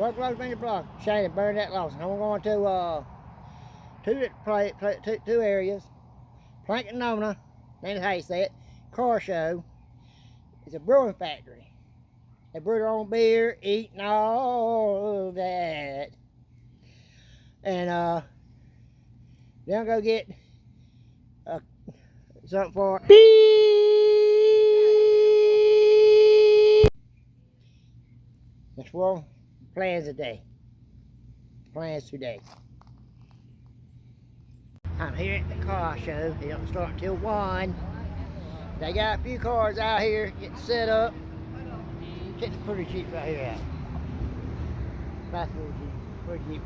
What close me to block? Shane burned that loss. I'm going to two areas. Plankowner, that's how you say it. Car show. It's a brewing factory. They brew their own beer, eat, and all of that. And then I'll go get something for that's for plans today. Plans today. I'm here at the car show. They don't start until 1. They got a few cars out here getting set up. It's pretty cheap right here out. Nice little Jeep. Pretty cheap.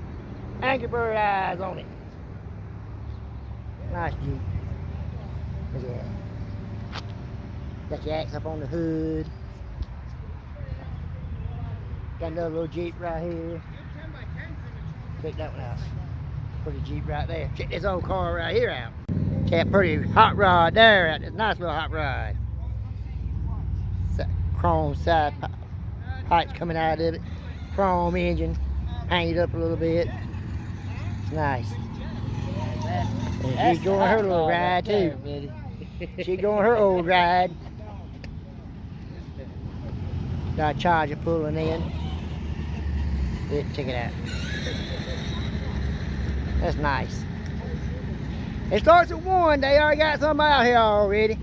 Angry Bird eyes on it. Nice Jeep. Look at that. Got your axe up on the hood. Got another little Jeep right here. Check that one out. Pretty Jeep right there. Check this old car right here out. Check that pretty hot rod there. This nice little hot rod. Chrome side pipes coming out of it. Chrome engine. Hang it up a little bit. It's nice. And she's going her little ride too. She's going her old ride. Got a charger pulling in. Check it out. That's nice. It starts at 1. They already got some out here already.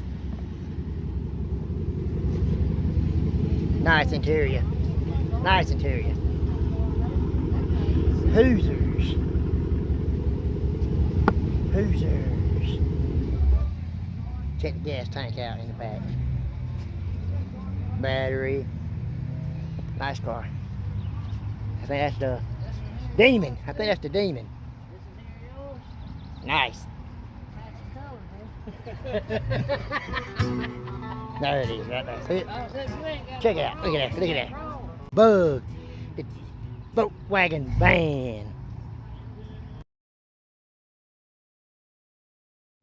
Nice interior. Nice interior. Hoosiers. Hoosiers. Check the gas tank out in the back. Battery. Nice car. I think that's the Demon. I think that's the Demon. Nice. There it is, right there. See it? Check it out. Look at that. Look at that. Bug. The Volkswagen van.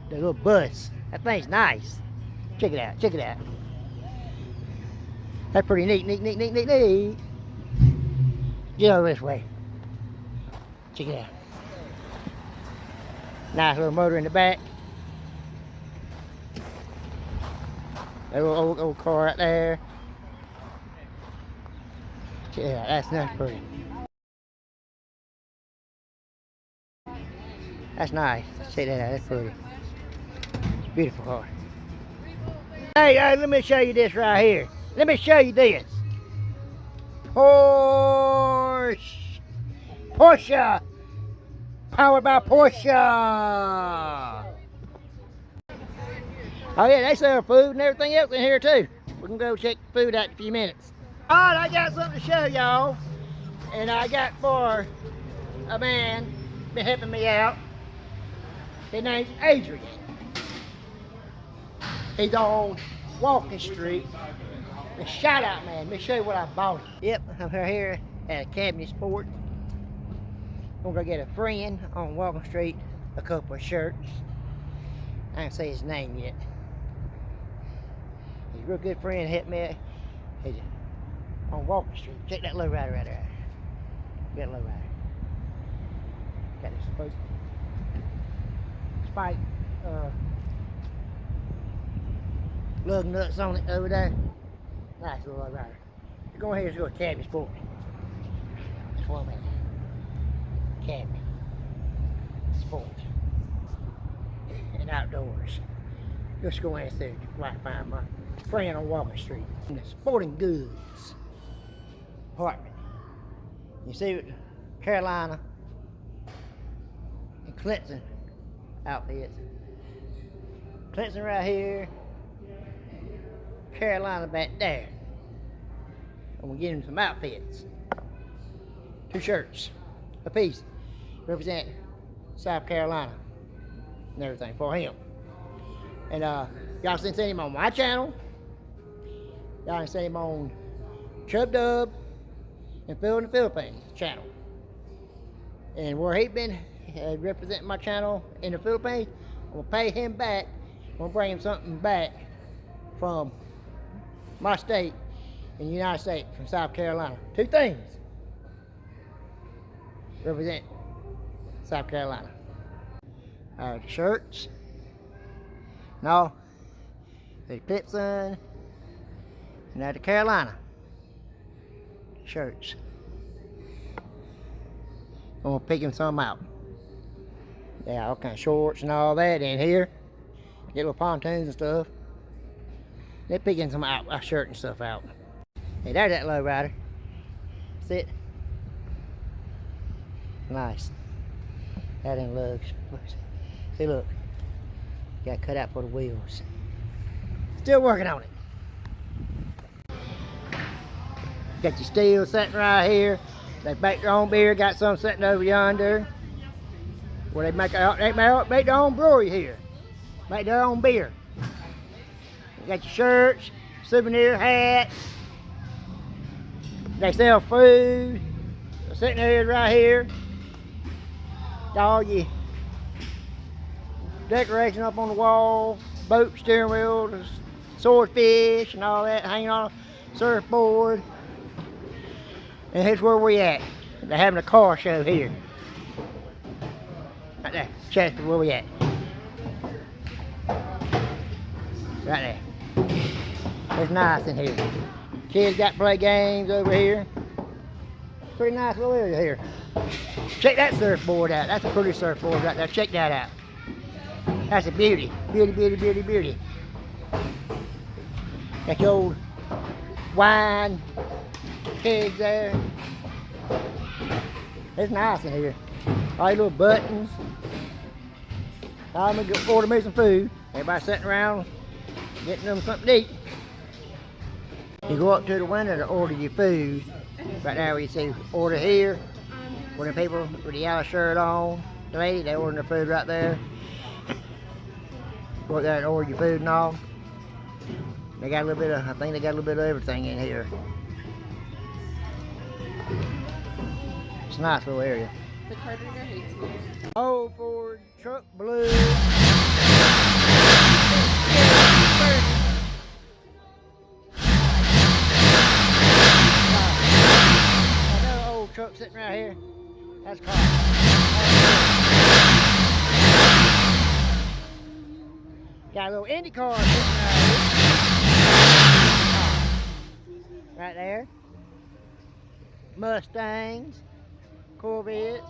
The little bus. That thing's nice. Check it out. Check it out. That's pretty neat, neat, neat, neat, neat, neat. Get over this way. Check it out. Nice little motor in the back. That little old car right there. Check it out. That's nice, pretty. That's nice. Check that out. That's pretty. Beautiful car. Hey, let me show you this right here. Let me show you this. Porsche. Powered by Porsche. Oh yeah, they sell food and everything else in here too. We can go check food out in a few minutes. Alright, I got something to show y'all. And I got for a man been helping me out. His name's Adrian. He's on Walking Street. A shout out, man. Let me show you what I bought. Yep, I'm right here at a Cabinet Sport. I'm gonna get a friend on Walking Street a couple of shirts. I can't say his name yet. He's a real good friend, helped me on Walking Street. Check that low rider right there. Got a low rider. Got this spike lug nuts on it over there. Nice little low rider. Go ahead and go to Cabinet Sport. That's what I'm at. Cabinet Sport and Outdoors. Just go in there right find my friend on Walking Street in the sporting goods department. You see Carolina and Clemson outfits. Clemson right here, Carolina back there. And we're getting some outfits. 2 shirts a piece. Represent South Carolina and everything for him. And y'all can see him on my channel. Y'all can see him on Chub Dub and Phil in the Philippines channel. And where he been representing my channel in the Philippines, I'm gonna pay him back. I'm gonna bring him something back from my state in the United States, from South Carolina. 2 things. represent South Carolina. Our shirts. No. The Pipson. And now the Carolina shirts. I'm gonna pick them some out. Yeah, all kind of shorts and all that in here. Get little pontoons and stuff. They're picking some out, a shirt and stuff out. Hey, there's that low rider. Sit. Nice. That in lugs. See, look. Got cut out for the wheels. Still working on it. Got your steel sitting right here. They make their own beer. Got some sitting over yonder. Where they make their own brewery here. Make their own beer. You got your shirts, souvenir hats. They sell food. They're sitting here right here. Got all your decoration up on the wall. Boat steering wheel, swordfish and all that hanging on a surfboard. And here's where we at. They're having a car show here. Right there. Check where we at. Right there. It's nice in here. Kids got play games over here. Pretty nice little area here. Check that surfboard out. That's a pretty surfboard right there. Check that out. That's a beauty. Beauty, beauty, beauty, beauty. Got your old wine kegs there. It's nice in here. All your little buttons. I'm gonna go order me some food. Everybody sitting around getting them something to eat. You go up to the window to order your food. Right there where you see order here. Where the people with the yellow shirt on, the lady, they ordering their food right there. Go up there and order your food and all. They got a little bit of, I think they got a little bit of everything in here. It's a nice little area. The Carter hates me. Old Ford truck blue. Another old truck sitting right here. That's car. Got a little Indy car sitting right there. Mustangs, Corvettes.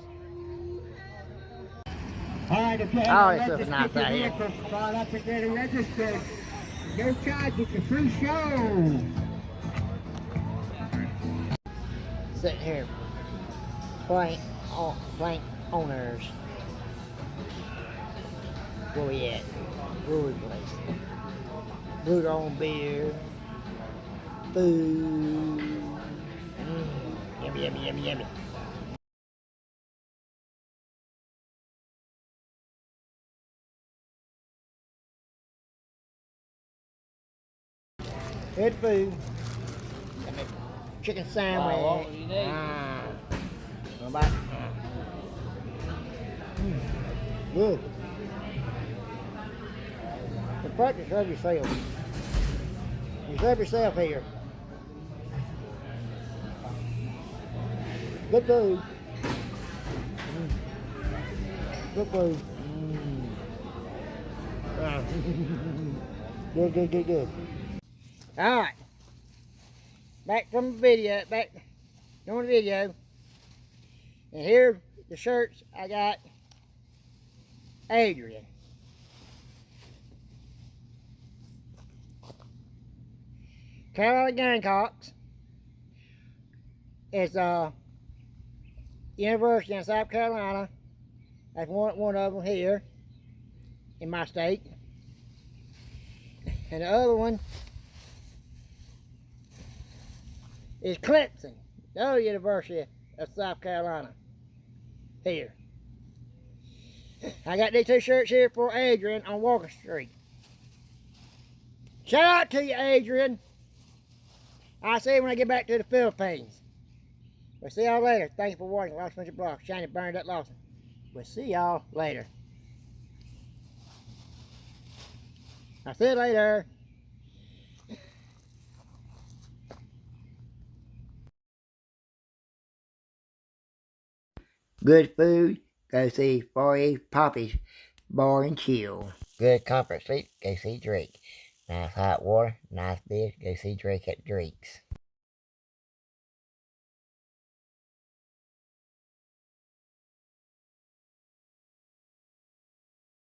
All right, if you Oh, have this stuff is nice out here. call up and get it registered. No charge, it's a free show. Sitting here, Plankowner's. Where we at? Brewery place. Brew their own beer. Food. Yummy, yummy, yummy, yummy. Good food. Got the chicken sandwich. What do you need? Go back. Good. The practice serve yourself. You serve yourself here. Good food. Good food. Good, good, good, good. Alright. Back from the video, back on the video. And here the shirts I got Adrian. Carolina Gamecocks. It's a university in South Carolina. That's one of them here in my state. And the other one is Clemson, the other University of South Carolina. Here. I got these two shirts here for Adrian on Walker Street. Shout out to you, Adrian. I'll see you when I get back to the Philippines. We'll see y'all later. Thanks for watching Lost Country Block. Shiny Bernadette Lawson. We'll see y'all later. I'll see you later. Good food, go see 48 Poppy's Bar and Chill. Good comfort sleep, go see Drake. Nice hot water, nice bed, go see Drake at Drake's.